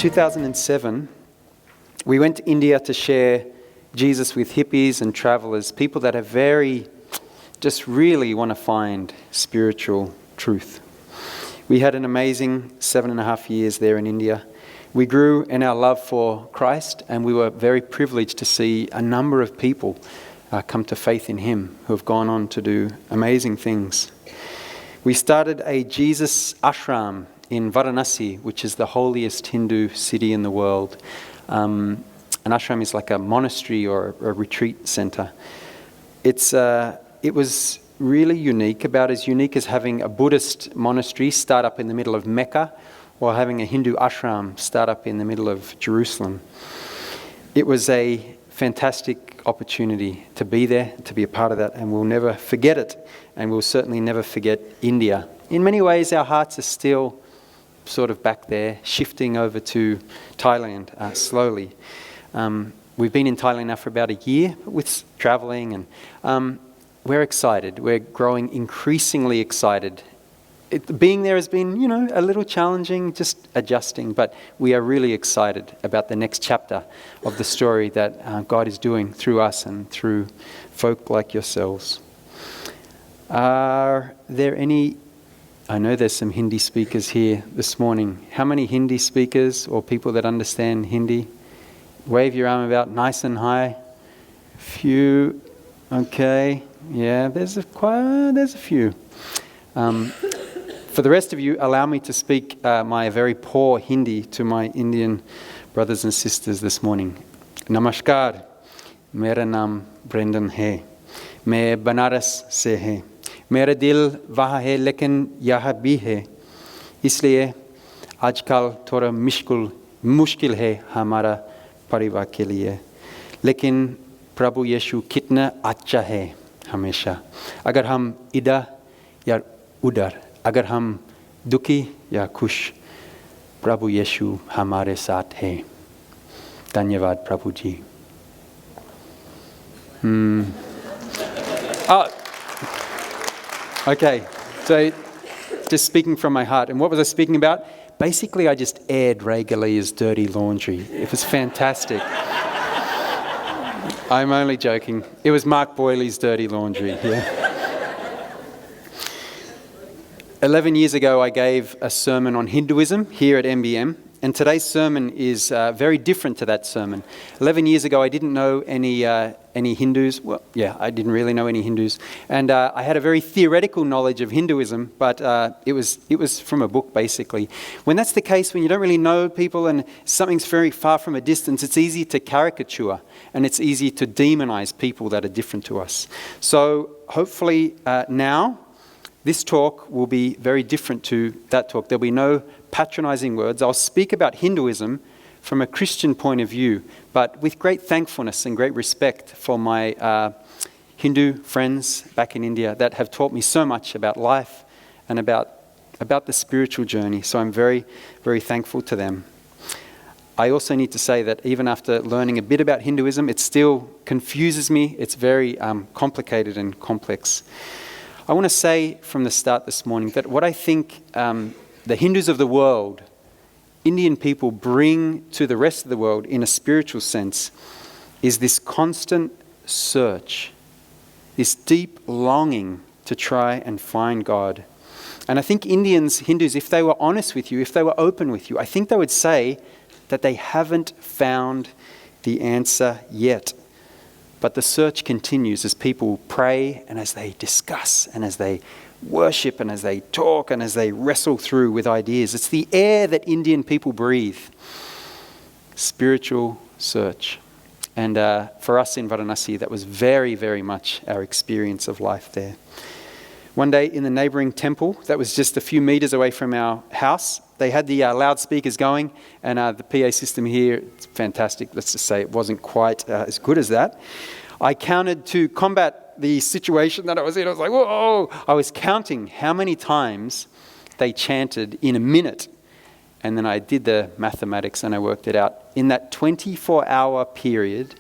2007, we went to India to share Jesus with hippies and travelers, people that are just really want to find spiritual truth. We had an amazing 7.5 years there in India. We grew in our love for Christ, and we were very privileged to see a number of people come to faith in Him who have gone on to do amazing things. We started a Jesus ashram in Varanasi, which is the holiest Hindu city in the world. An ashram is like a monastery or a retreat center. It was really unique, about as unique as having a Buddhist monastery start up in the middle of Mecca or having a Hindu ashram start up in the middle of Jerusalem. It was a fantastic opportunity to be there, to be a part of that, and we'll never forget it, and we'll certainly never forget India. In many ways, our hearts are still sort of back there, shifting over to Thailand slowly. We've been in Thailand now for about a year with traveling, and we're excited. We're growing increasingly excited. Being there has been, a little challenging, just adjusting, but we are really excited about the next chapter of the story that God is doing through us and through folk like yourselves. Are there any... I know there's some Hindi speakers here this morning. How many Hindi speakers or people that understand Hindi? Wave your arm about nice and high. Few. Okay. Yeah, there's a few. For the rest of you, allow me to speak my very poor Hindi to my Indian brothers and sisters this morning. Namaskar. Mera naam Brendan hai. Main Banaras se hai. मेरा दिल वहाँ है लेकिन यहाँ भी है, इसलिए आजकल थोड़ा मुश्किल है हमारा परिवार के लिए, लेकिन प्रभु यीशु कितना अच्छा है हमेशा। अगर हम इधर या उधर, अगर हम दुखी या खुश, प्रभु यीशु हमारे साथ है। धन्यवाद प्रभु जी। Okay, so just speaking from my heart. And what was I speaking about? Basically, I just aired Ray Galia's dirty laundry. It was fantastic. I'm only joking. It was Mark Boyley's dirty laundry. Yeah. 11 years ago, I gave a sermon on Hinduism here at MBM. And today's sermon is very different to that sermon. 11 years ago, I didn't know any Hindus. Well, yeah, I didn't really know any Hindus. And I had a very theoretical knowledge of Hinduism, but it was from a book, basically. When that's the case, when you don't really know people and something's very far from a distance, it's easy to caricature and it's easy to demonize people that are different to us. So hopefully now, this talk will be very different to that talk. There'll be no patronizing words. I'll speak about Hinduism from a Christian point of view, but with great thankfulness and great respect for my Hindu friends back in India that have taught me so much about life and about the spiritual journey. So I'm very, very thankful to them. I also need to say that even after learning a bit about Hinduism, it still confuses me. It's very complicated and complex. I want to say from the start this morning that what I think the Hindus of the world, Indian people, bring to the rest of the world in a spiritual sense is this constant search, this deep longing to try and find God. And I think Hindus, if they were honest with you, if they were open with you, I think they would say that they haven't found the answer yet. But the search continues as people pray and as they discuss and as they worship and as they talk and as they wrestle through with ideas. It's the air that Indian people breathe. Spiritual search. And for us in Varanasi, that was very, very much our experience of life there. One day in the neighbouring temple, that was just a few metres away from our house, they had the loudspeakers going, and the PA system here, it's fantastic. Let's just say it wasn't quite as good as that. I counted to combat the situation that I was in. I was like, whoa! I was counting how many times they chanted in a minute. And then I did the mathematics and I worked it out. In that 24-hour period,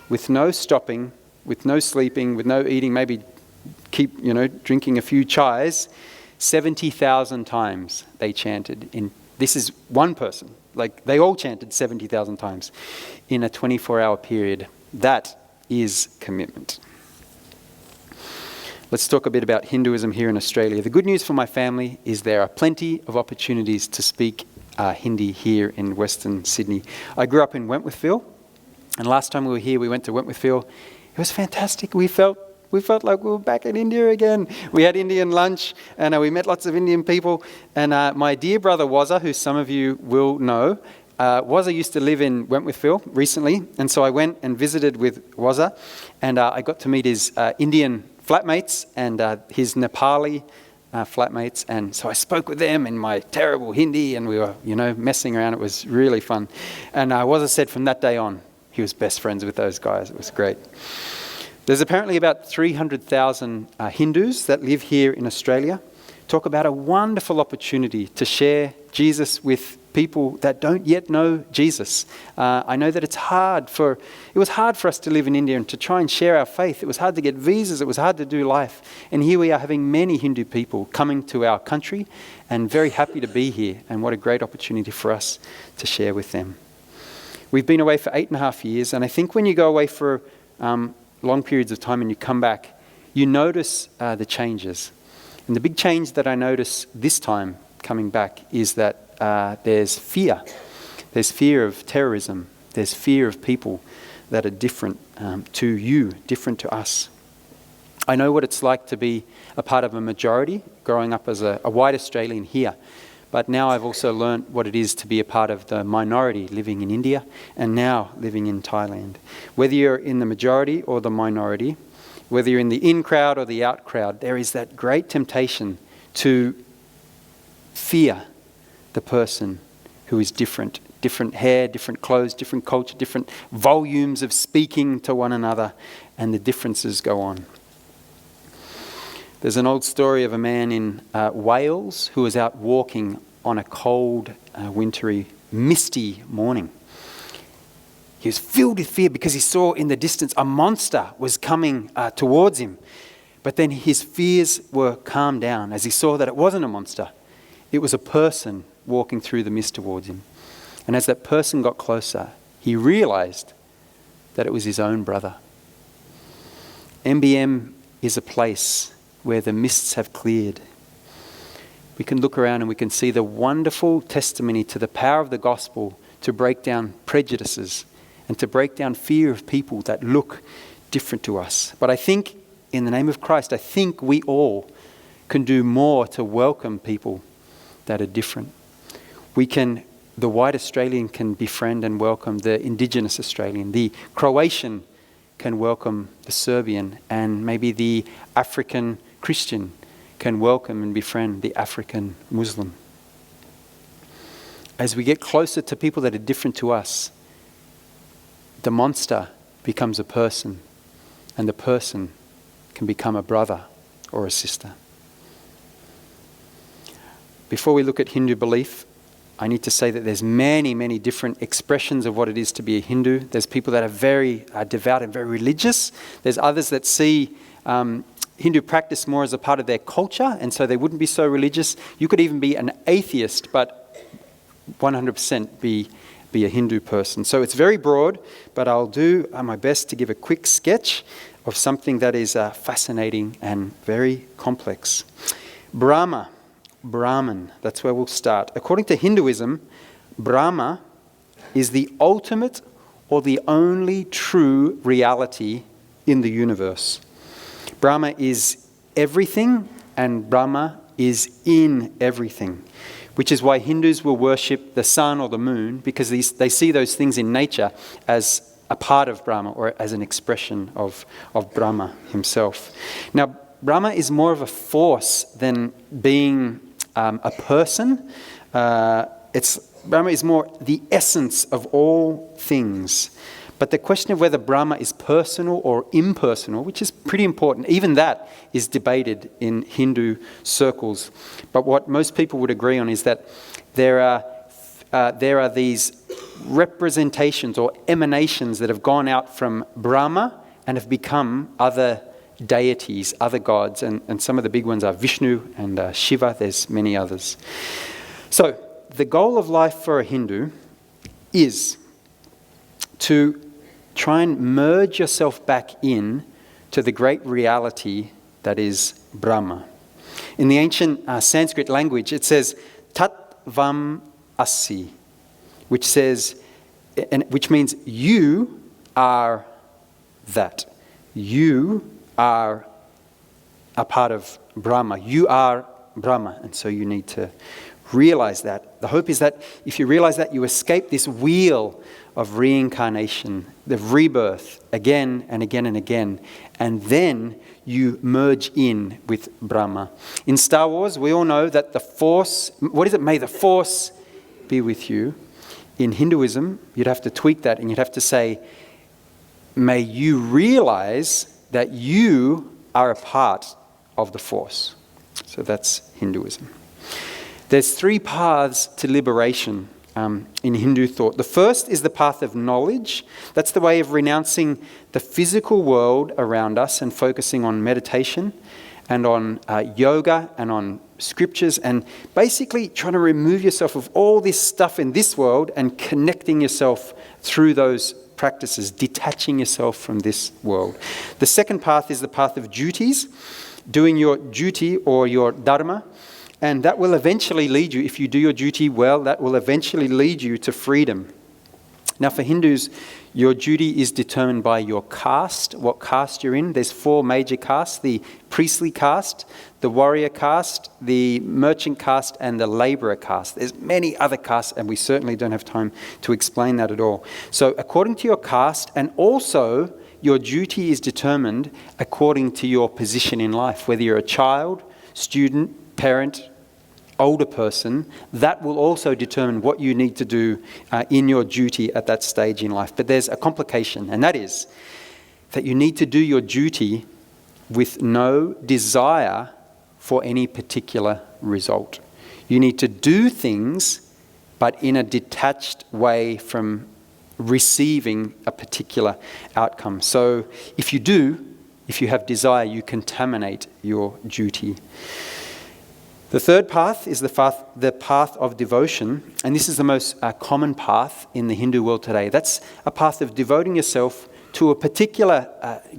with no stopping, with no sleeping, with no eating, maybe keep, drinking a few chais, 70,000 times they chanted. This is one person Like they all chanted 70,000 times in a 24-hour period. That is commitment. Let's talk a bit about Hinduism here in Australia. The good news for my family is there are plenty of opportunities to speak Hindi here in Western Sydney. I grew up in Wentworthville, and last time we were here, we went to Wentworthville. It was fantastic. We felt like we were back in India again. We had Indian lunch, and we met lots of Indian people. And my dear brother Wazza, who some of you will know, Wazza used to live in Wentworthville recently, and so I went and visited with Wazza, and I got to meet his Indian flatmates and his Nepali flatmates, and so I spoke with them in my terrible Hindi, and we were, messing around. It was really fun. And Wazza said from that day on, he was best friends with those guys. It was great. There's apparently about 300,000 Hindus that live here in Australia. Talk about a wonderful opportunity to share Jesus with people that don't yet know Jesus. I know that it was hard for us to live in India and to try and share our faith. It was hard to get visas. It was hard to do life. And here we are having many Hindu people coming to our country and very happy to be here. And what a great opportunity for us to share with them. We've been away for 8.5 years. And I think when you go away for long periods of time and you come back, you notice the changes. And the big change that I notice this time coming back is that there's fear. There's fear of terrorism. There's fear of people that are different to you, different to us. I know what it's like to be a part of a majority, growing up as a white Australian here. But now I've also learnt what it is to be a part of the minority living in India and now living in Thailand. Whether you're in the majority or the minority, whether you're in the in crowd or the out crowd, there is that great temptation to fear the person who is different. Different hair, different clothes, different culture, different volumes of speaking to one another, and the differences go on. There's an old story of a man in Wales who was out walking on a cold, wintry, misty morning. He was filled with fear because he saw in the distance a monster was coming towards him. But then his fears were calmed down as he saw that it wasn't a monster. It was a person walking through the mist towards him. And as that person got closer, he realized that it was his own brother. MBM is a place where the mists have cleared. We can look around and we can see the wonderful testimony to the power of the gospel to break down prejudices and to break down fear of people that look different to us. But I think, in the name of Christ, I think we all can do more to welcome people that are different. The white Australian can befriend and welcome the Indigenous Australian. The Croatian can welcome the Serbian, and maybe the African Christian can welcome and befriend the African Muslim. As we get closer to people that are different to us, the monster becomes a person, and the person can become a brother or a sister. Before we look at Hindu belief, I need to say that there's many, many different expressions of what it is to be a Hindu. There's people that are very devout and very religious. There's others that see Hindu practice more as a part of their culture, and so they wouldn't be so religious. You could even be an atheist, but 100% be a Hindu person. So it's very broad, but I'll do my best to give a quick sketch of something that is fascinating and very complex. Brahman, that's where we'll start. According to Hinduism, Brahma is the ultimate or the only true reality in the universe. Brahma is everything, and Brahma is in everything, which is why Hindus will worship the sun or the moon, because they see those things in nature as a part of Brahma or as an expression of Brahma himself. Now, Brahma is more of a force than being a person. Brahma is more the essence of all things. But the question of whether Brahma is personal or impersonal, which is pretty important, even that is debated in Hindu circles. But what most people would agree on is that there are these representations or emanations that have gone out from Brahma and have become other deities, other gods, and some of the big ones are Vishnu and Shiva. There's many others. So the goal of life for a Hindu is to try and merge yourself back in to the great reality that is Brahma. In the ancient Sanskrit language, it says Tat Vam Asi, which means you are that. You are a part of Brahma. You are Brahma, and so you need to realize that. The hope is that if you realize that, you escape this wheel of reincarnation, the rebirth again and again and again, and then you merge in with Brahma. In Star Wars, we all know that the Force, what is it? May the Force be with you. In Hinduism, you'd have to tweak that and you'd have to say, may you realize that you are a part of the Force. So that's Hinduism. There's 3 paths to liberation in Hindu thought. The first is the path of knowledge. That's the way of renouncing the physical world around us and focusing on meditation and on yoga and on scriptures and basically trying to remove yourself of all this stuff in this world and connecting yourself through those practices, detaching yourself from this world. The second path is the path of duties, doing your duty or your dharma. And that will eventually lead you, if you do your duty well, that will eventually lead you to freedom. Now for Hindus, your duty is determined by your caste, what caste you're in. There's 4 major castes: the priestly caste, the warrior caste, the merchant caste, and the labourer caste. There's many other castes, and we certainly don't have time to explain that at all. So according to your caste, and also your duty is determined according to your position in life, whether you're a child, student, parent, older person, that will also determine what you need to do in your duty at that stage in life. But there's a complication, and that is that you need to do your duty with no desire for any particular result. You need to do things, but in a detached way from receiving a particular outcome. So if you have desire, you contaminate your duty. The third path is the path of devotion, and this is the most common path in the Hindu world today. That's a path of devoting yourself to a particular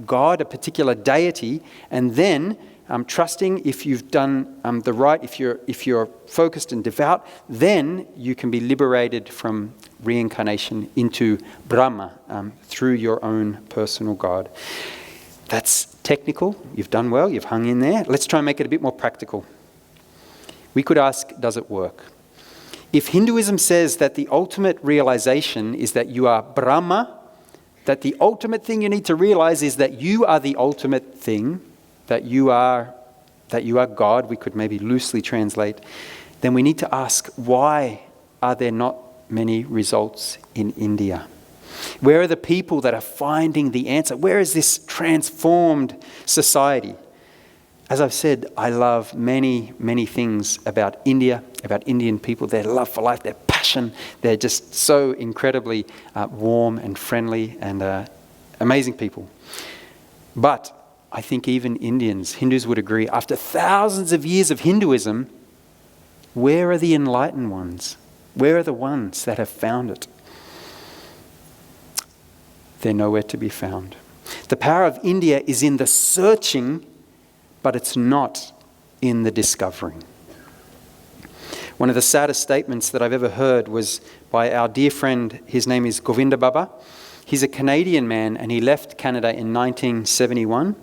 god, a particular deity, and then trusting if you've done the right, if you're focused and devout, then you can be liberated from reincarnation into Brahma through your own personal God. That's technical. You've done well. You've hung in there. Let's try and make it a bit more practical. We could ask, does it work? If Hinduism says that the ultimate realization is that you are Brahma, that the ultimate thing you need to realize is that you are the ultimate thing, that you are God, we could maybe loosely translate, then we need to ask, why are there not many results in India? Where are the people that are finding the answer? Where is this transformed society? As I've said, I love many, many things about India, about Indian people, their love for life, their passion. They're just so incredibly warm and friendly and amazing people. But I think even Hindus would agree, after thousands of years of Hinduism, where are the enlightened ones? Where are the ones that have found it? They're nowhere to be found. The power of India is in the searching, but it's not in the discovering. One of the saddest statements that I've ever heard was by our dear friend, his name is Govinda Baba. He's a Canadian man and he left Canada in 1971,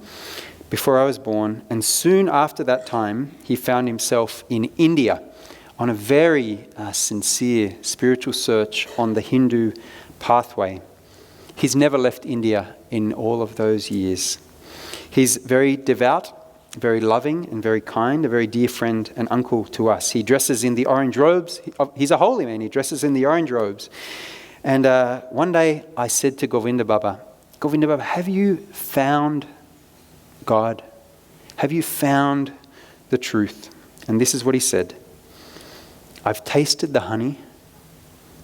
before I was born, and soon after that time he found himself in India on a very sincere spiritual search on the Hindu pathway. He's never left India in all of those years. He's very devout, very loving and very kind, a very dear friend and uncle to us. He dresses in the orange robes. He's a holy man. He dresses in the orange robes. And one day I said to Govinda Baba, have you found God? Have you found the truth? And this is what he said. I've tasted the honey,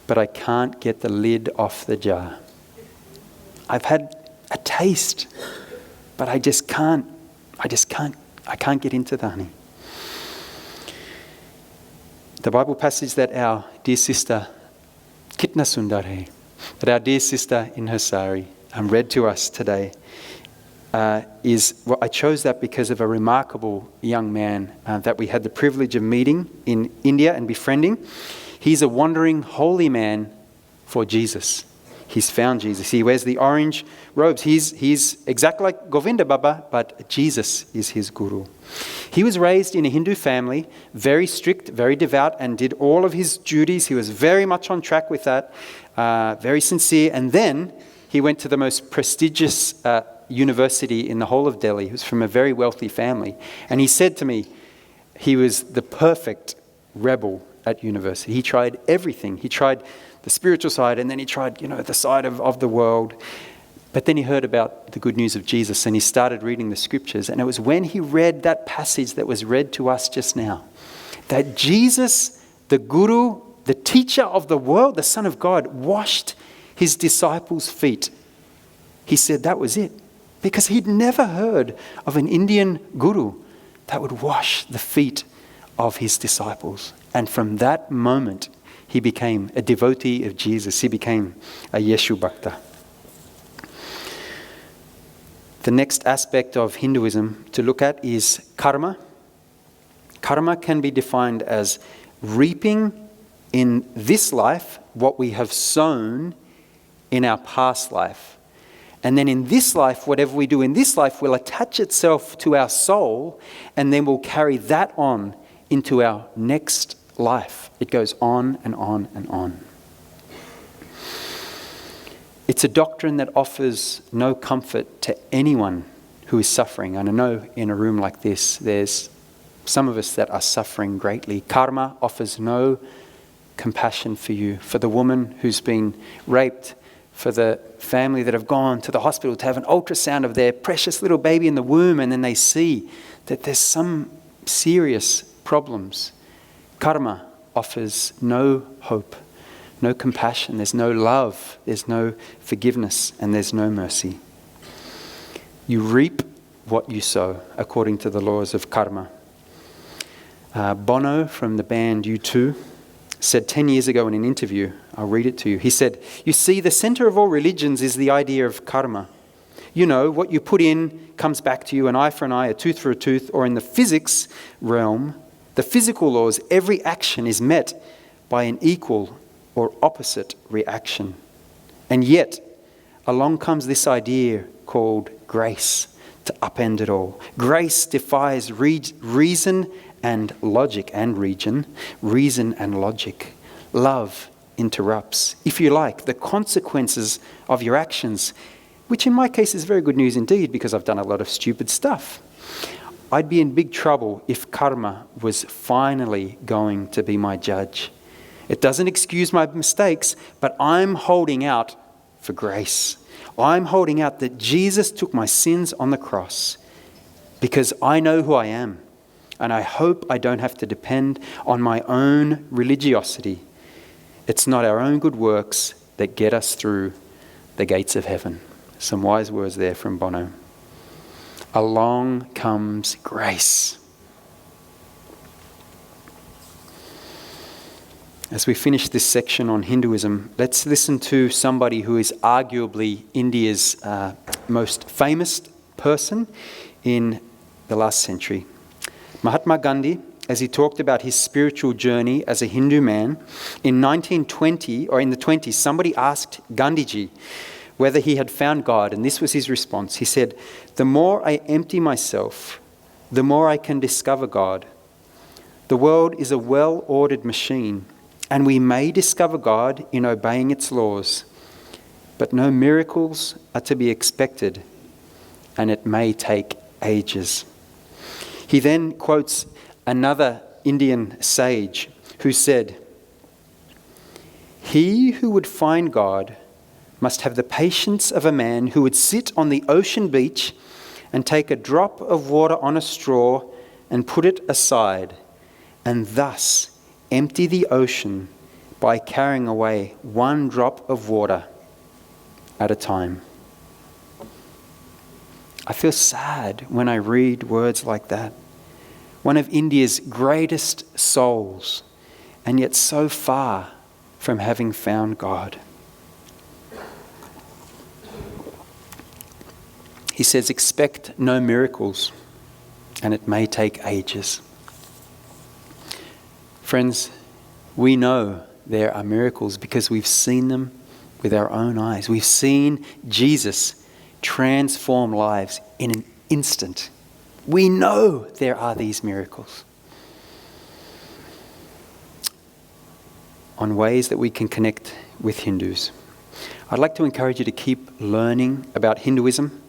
but I can't get the lid off the jar. I've had a taste, but I can't get into the honey. The Bible passage that our dear sister Kitna sundar hai. That our dear sister in her sari read to us today I chose that because of a remarkable young man that we had the privilege of meeting in India and befriending. He's a wandering holy man for Jesus. He's found Jesus. He wears the orange robes. He's exactly like Govinda Baba, but Jesus is his guru. He was raised in a Hindu family, very strict, very devout, and did all of his duties. He was very much on track with that, very sincere. And then he went to the most prestigious university in the whole of Delhi. He was from a very wealthy family. And he said to me, he was the perfect rebel at university. He tried everything. He tried the spiritual side, and then he tried, the side of the world. But then he heard about the good news of Jesus, and he started reading the scriptures. And it was when he read that passage that was read to us just now, that Jesus, the Guru, the teacher of the world, the Son of God, washed his disciples' feet. He said that was it. Because he'd never heard of an Indian guru that would wash the feet of his disciples. And from that moment, he became a devotee of Jesus. He became a Yeshu Bhakta. The next aspect of Hinduism to look at is karma. Karma can be defined as reaping in this life what we have sown in our past life. And then in this life, whatever we do in this life will attach itself to our soul, and then we'll carry that on into our next life. It goes on and on and on. It's a doctrine that offers no comfort to anyone who is suffering. And I know in a room like this, there's some of us that are suffering greatly. Karma offers no compassion for you, for the woman who's been raped, for the family that have gone to the hospital to have an ultrasound of their precious little baby in the womb, and then they see that there's some serious problems. Karma offers no hope, no compassion, there's no love, there's no forgiveness, and there's no mercy. You reap what you sow, according to the laws of karma. Bono from the band U2 said 10 years ago in an interview, I'll read it to you. He said, "You see, the center of all religions is the idea of karma. What you put in comes back to you, an eye for an eye, a tooth for a tooth, or in the physics realm, the physical laws, every action is met by an equal or opposite reaction. And yet, along comes this idea called grace to upend it all. Grace defies reason and logic and reason and logic. Love interrupts, if you like, the consequences of your actions, which in my case is very good news indeed because I've done a lot of stupid stuff. I'd be in big trouble if karma was finally going to be my judge. It doesn't excuse my mistakes, but I'm holding out for grace. I'm holding out that Jesus took my sins on the cross because I know who I am. And I hope I don't have to depend on my own religiosity. It's not our own good works that get us through the gates of heaven." Some wise words there from Bono. Along comes grace. As we finish this section on Hinduism, let's listen to somebody who is arguably India's most famous person in the last century. Mahatma Gandhi, as he talked about his spiritual journey as a Hindu man, in 1920 or in the 20s, somebody asked Gandhiji whether he had found God, and this was his response. He said, "The more I empty myself, the more I can discover God. The world is a well-ordered machine, and we may discover God in obeying its laws, but no miracles are to be expected, and it may take ages." He then quotes another Indian sage who said, "He who would find God must have the patience of a man who would sit on the ocean beach and take a drop of water on a straw and put it aside, and thus empty the ocean by carrying away one drop of water at a time." I feel sad when I read words like that. One of India's greatest souls, and yet so far from having found God. He says, expect no miracles, and it may take ages. Friends, we know there are miracles because we've seen them with our own eyes. We've seen Jesus transform lives in an instant. We know there are these miracles. On ways that we can connect with Hindus. I'd like to encourage you to keep learning about Hinduism.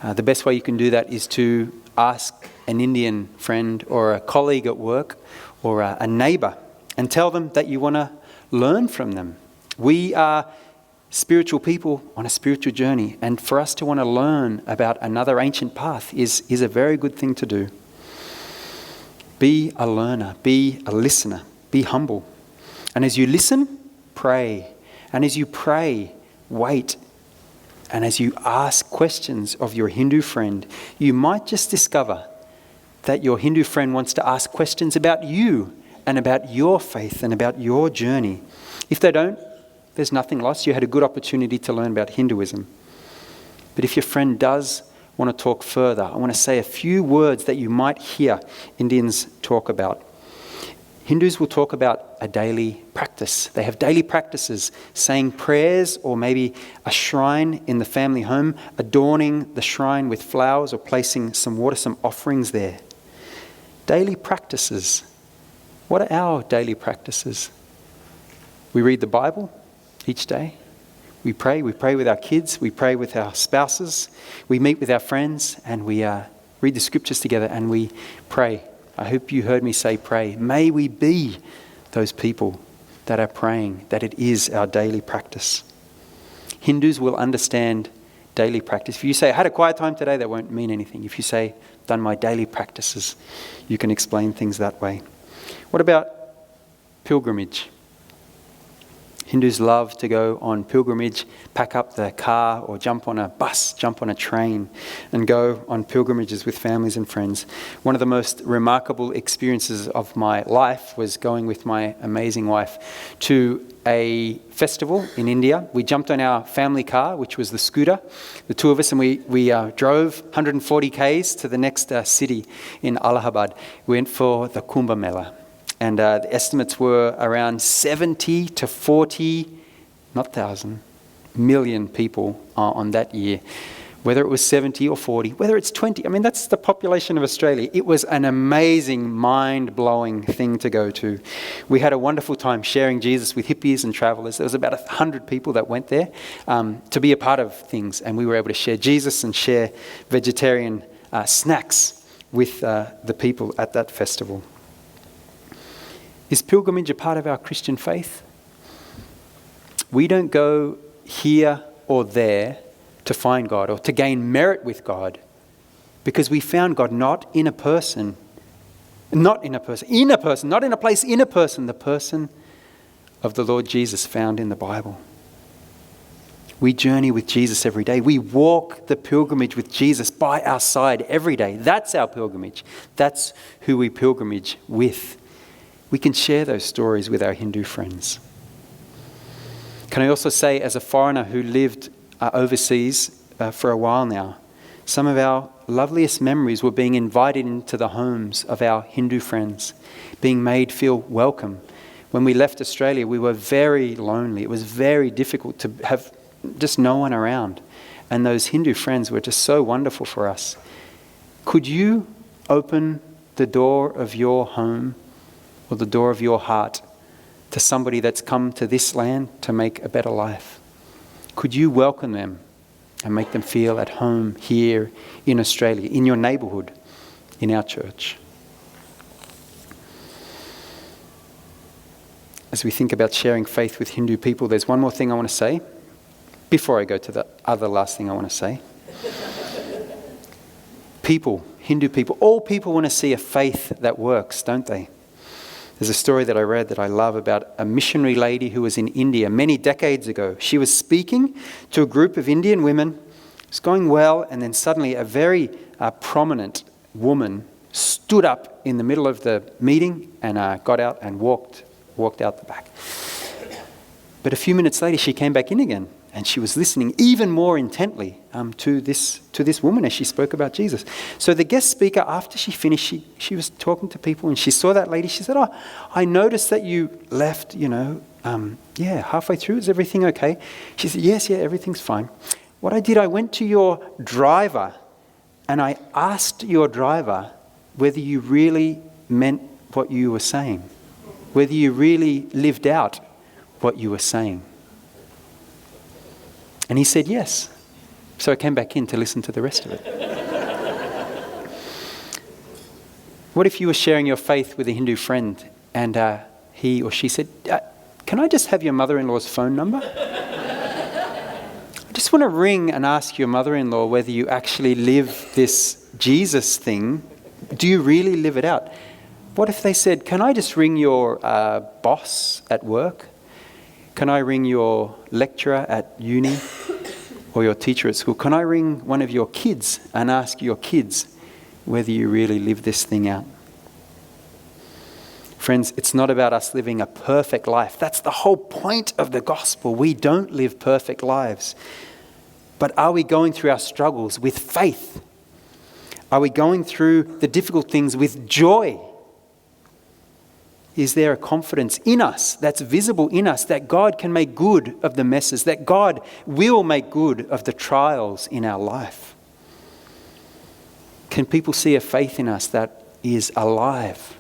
The best way you can do that is to ask an Indian friend or a colleague at work or a neighbor and tell them that you want to learn from them. We are spiritual people on a spiritual journey, and for us to want to learn about another ancient path is a very good thing to do. Be a learner, be a listener, be humble. And as you listen, pray. And as you pray, wait. And as you ask questions of your Hindu friend, you might just discover that your Hindu friend wants to ask questions about you and about your faith and about your journey. If they don't, there's nothing lost. You had a good opportunity to learn about Hinduism. But if your friend does want to talk further, I want to say a few words that you might hear Indians talk about. Hindus will talk about a daily practice. They have daily practices, saying prayers or maybe a shrine in the family home, adorning the shrine with flowers or placing some water, some offerings there. Daily practices. What are our daily practices? We read the Bible each day. We pray with our kids, we pray with our spouses, we meet with our friends, and we read the scriptures together and we pray. I hope you heard me say pray. May we be those people that are praying, that it is our daily practice. Hindus will understand daily practice. If you say, I had a quiet time today, that won't mean anything. If you say, done my daily practices, you can explain things that way. What about pilgrimage? Hindus love to go on pilgrimage, pack up the car or jump on a bus, jump on a train and go on pilgrimages with families and friends. One of the most remarkable experiences of my life was going with my amazing wife to a festival in India. We jumped on our family car, which was the scooter, the two of us, and we drove 140 k's to the next city in Allahabad. We went for the Kumbh Mela. And the estimates were around 70 to 40, not thousand, million people on that year. Whether it was 70 or 40, whether it's 20, I mean, that's the population of Australia. It was an amazing, mind-blowing thing to go to. We had a wonderful time sharing Jesus with hippies and travelers. There was about 100 people that went there to be a part of things. And we were able to share Jesus and share vegetarian snacks with the people at that festival. Is pilgrimage a part of our Christian faith? We don't go here or there to find God or to gain merit with God, because we found God not in a person, the person of the Lord Jesus found in the Bible. We journey with Jesus every day. We walk the pilgrimage with Jesus by our side every day. That's our pilgrimage. That's who we pilgrimage with. We can share those stories with our Hindu friends. Can I also say, as a foreigner who lived overseas for a while now, some of our loveliest memories were being invited into the homes of our Hindu friends, being made feel welcome. When we left Australia, we were very lonely. It was very difficult to have just no one around. And those Hindu friends were just so wonderful for us. Could you open the door of your home or the door of your heart to somebody that's come to this land to make a better life? Could you welcome them and make them feel at home here in Australia, in your neighbourhood, in our church? As we think about sharing faith with Hindu people, there's one more thing I want to say before I go to the other last thing I want to say. People, Hindu people, all people want to see a faith that works, don't they? There's a story that I read that I love about a missionary lady who was in India many decades ago. She was speaking to a group of Indian women. It was going well, and then suddenly a very prominent woman stood up in the middle of the meeting and got out and walked out the back. But a few minutes later, she came back in again, and she was listening even more intently to this woman as she spoke about Jesus. So the guest speaker, after she finished, she was talking to people, and she saw that lady. She said, "Oh, I noticed that you left, halfway through. Is everything okay?" She said, "Yes, everything's fine. What I did, I went to your driver, and I asked your driver whether you really meant what you were saying, whether you really lived out what you were saying." And he said yes. So I came back in to listen to the rest of it. What if you were sharing your faith with a Hindu friend and he or she said, "Can I just have your mother-in-law's phone number? I just want to ring and ask your mother-in-law whether you actually live this Jesus thing. Do you really live it out?" What if they said, "Can I just ring your boss at work? Can I ring your lecturer at uni or your teacher at school? Can I ring one of your kids and ask your kids whether you really live this thing out?" Friends, it's not about us living a perfect life. That's the whole point of the gospel. We don't live perfect lives. But are we going through our struggles with faith? Are we going through the difficult things with joy? Is there a confidence in us that's visible in us that God can make good of the messes, that God will make good of the trials in our life? Can people see a faith in us that is alive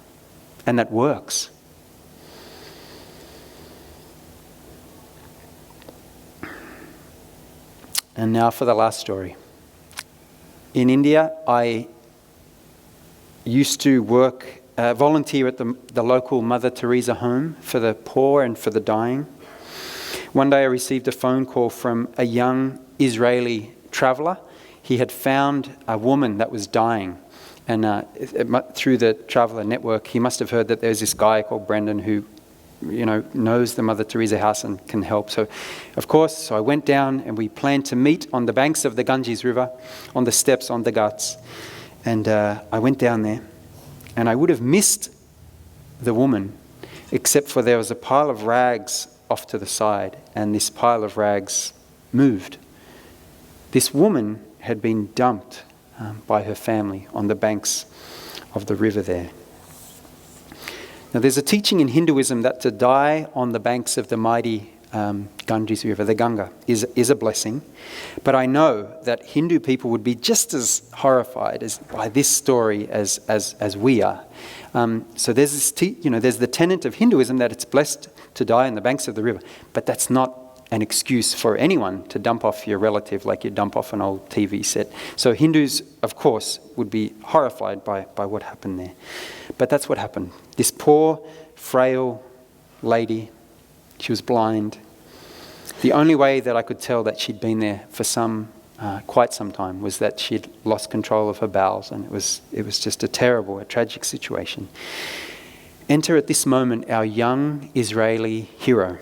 and that works? And now for the last story. In India, I used to volunteer at the local Mother Teresa home for the poor and for the dying. One day I received a phone call from a young Israeli traveller. He had found a woman that was dying, and through the traveller network he must have heard that there's this guy called Brendan who knows the Mother Teresa house and can help. So I went down and we planned to meet on the banks of the Ganges River, on the steps, on the Ghats, and I went down there. And I would have missed the woman, except for there was a pile of rags off to the side, and this pile of rags moved. This woman had been dumped by her family on the banks of the river there. Now there's a teaching in Hinduism that to die on the banks of the mighty Ganges River, the Ganga, is a blessing. But I know that Hindu people would be just as horrified by this story as we are. So there's there's the tenet of Hinduism that it's blessed to die on the banks of the river, but that's not an excuse for anyone to dump off your relative like you dump off an old TV set. So Hindus, of course, would be horrified by what happened there. But that's what happened. This poor, frail lady, she was blind. The only way that I could tell that she'd been there for quite some time was that she'd lost control of her bowels, and it was just a tragic situation. Enter at this moment our young Israeli hero.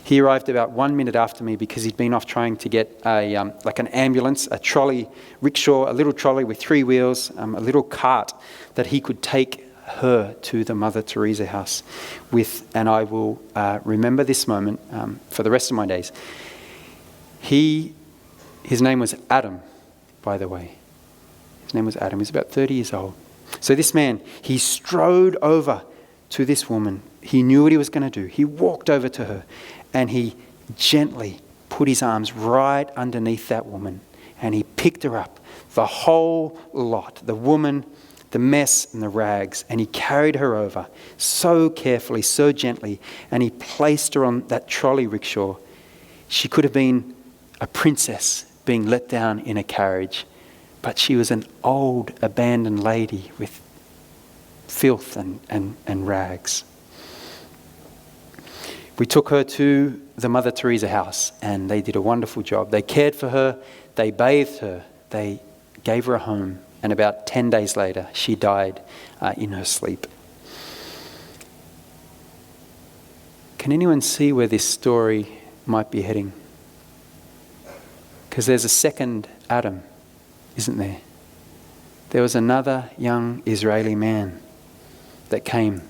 He arrived about 1 minute after me because he'd been off trying to get an ambulance, a trolley rickshaw, a little trolley with 3 wheels, a little cart that he could take her to the Mother Teresa house with, and I will remember this moment for the rest of my days. His name was Adam, by the way. His name was Adam. He was about 30 years old. So this man, he strode over to this woman. He knew what he was going to do. He walked over to her and he gently put his arms right underneath that woman and he picked her up, the whole lot, the woman, the mess and the rags, and he carried her over so carefully, so gently, and he placed her on that trolley rickshaw. She could have been a princess being let down in a carriage, but she was an old, abandoned lady with filth and rags. We took her to the Mother Teresa house, and they did a wonderful job. They cared for her, they bathed her, they gave her a home, and about 10 days later, she died in her sleep. Can anyone see where this story might be heading? Because there's a second Adam, isn't there? There was another young Israeli man that came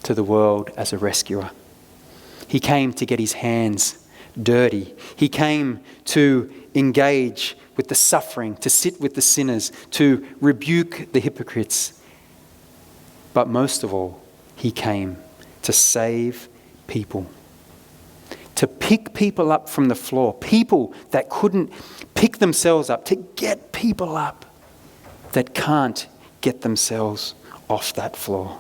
to the world as a rescuer. He came to get his hands dirty. He came to engage with the suffering, to sit with the sinners, to rebuke the hypocrites. But most of all, he came to save people. To pick people up from the floor. People that couldn't pick themselves up. To get people up that can't get themselves off that floor.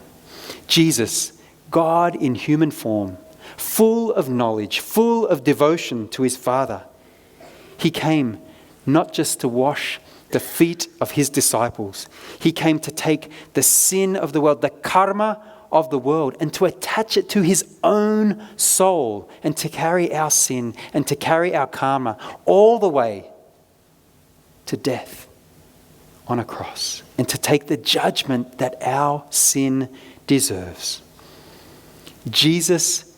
Jesus, God in human form, full of knowledge, full of devotion to his Father. He came not just to wash the feet of his disciples. He came to take the sin of the world, the karma of the world, and to attach it to his own soul, and to carry our sin and to carry our karma all the way to death on a cross, and to take the judgment that our sin deserves. Jesus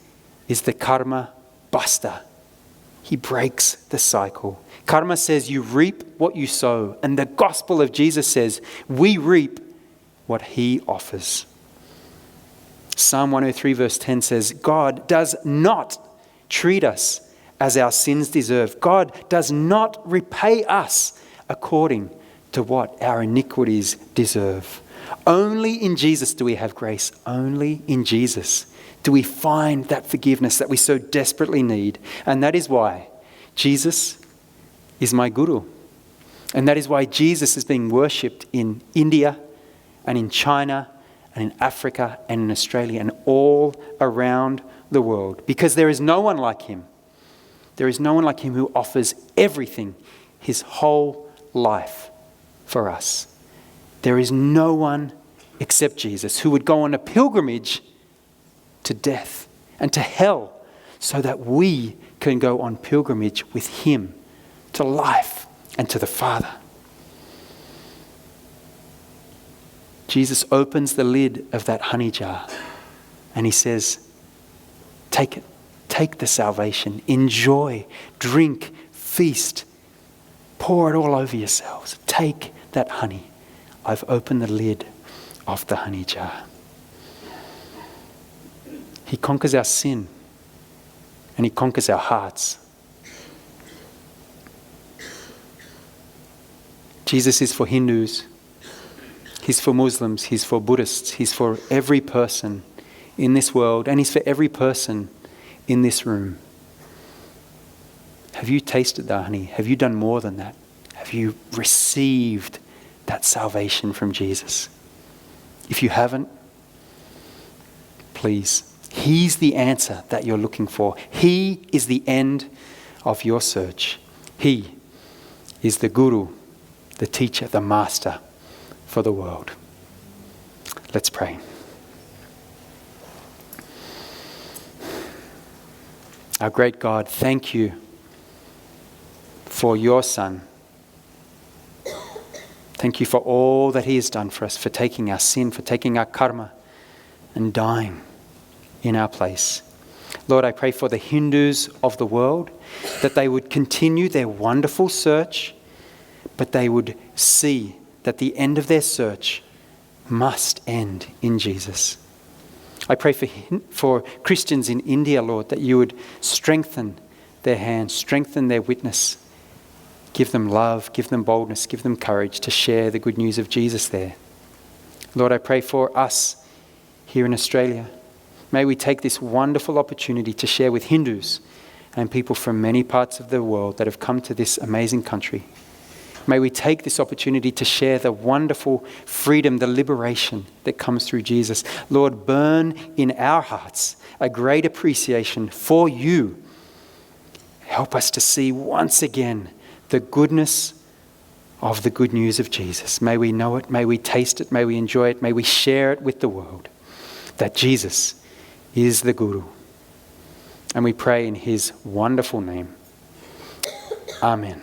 is the karma buster. He breaks the cycle. Karma says you reap what you sow, and the gospel of Jesus says we reap what he offers. Psalm 103 verse 10 says, God does not treat us as our sins deserve. God does not repay us according to what our iniquities deserve. Only in Jesus do we have grace. Only in Jesus do we find that forgiveness that we so desperately need. And that is why Jesus is my guru. And that is why Jesus is being worshipped in India and in China and in Africa and in Australia and all around the world. Because there is no one like him. There is no one like him who offers everything, his whole life for us. There is no one except Jesus who would go on a pilgrimage to death and to hell so that we can go on pilgrimage with him to life and to the Father. Jesus opens the lid of that honey jar and he says, take it, take the salvation, enjoy, drink, feast, pour it all over yourselves. Take that honey. I've opened the lid of the honey jar. He conquers our sin and he conquers our hearts. Jesus is for Hindus, he's for Muslims, he's for Buddhists, he's for every person in this world, and he's for every person in this room. Have you tasted the honey? Have you done more than that? Have you received that salvation from Jesus? If you haven't, please. He's the answer that you're looking for. He is the end of your search. He is the guru, the teacher, the master for the world. Let's pray. Our great God, thank you for your Son. Thank you for all that he has done for us, for taking our sin, for taking our karma and dying in our place. Lord, I pray for the Hindus of the world, that they would continue their wonderful search, but they would see that the end of their search must end in Jesus. I pray for Christians in India, Lord, that you would strengthen their hands, strengthen their witness. Give them love, give them boldness, give them courage to share the good news of Jesus there. Lord, I pray for us here in Australia. May we take this wonderful opportunity to share with Hindus and people from many parts of the world that have come to this amazing country. May we take this opportunity to share the wonderful freedom, the liberation that comes through Jesus. Lord, burn in our hearts a great appreciation for you. Help us to see once again the goodness of the good news of Jesus. May we know it, may we taste it, may we enjoy it, may we share it with the world, that Jesus is the Guru. And we pray in his wonderful name. Amen.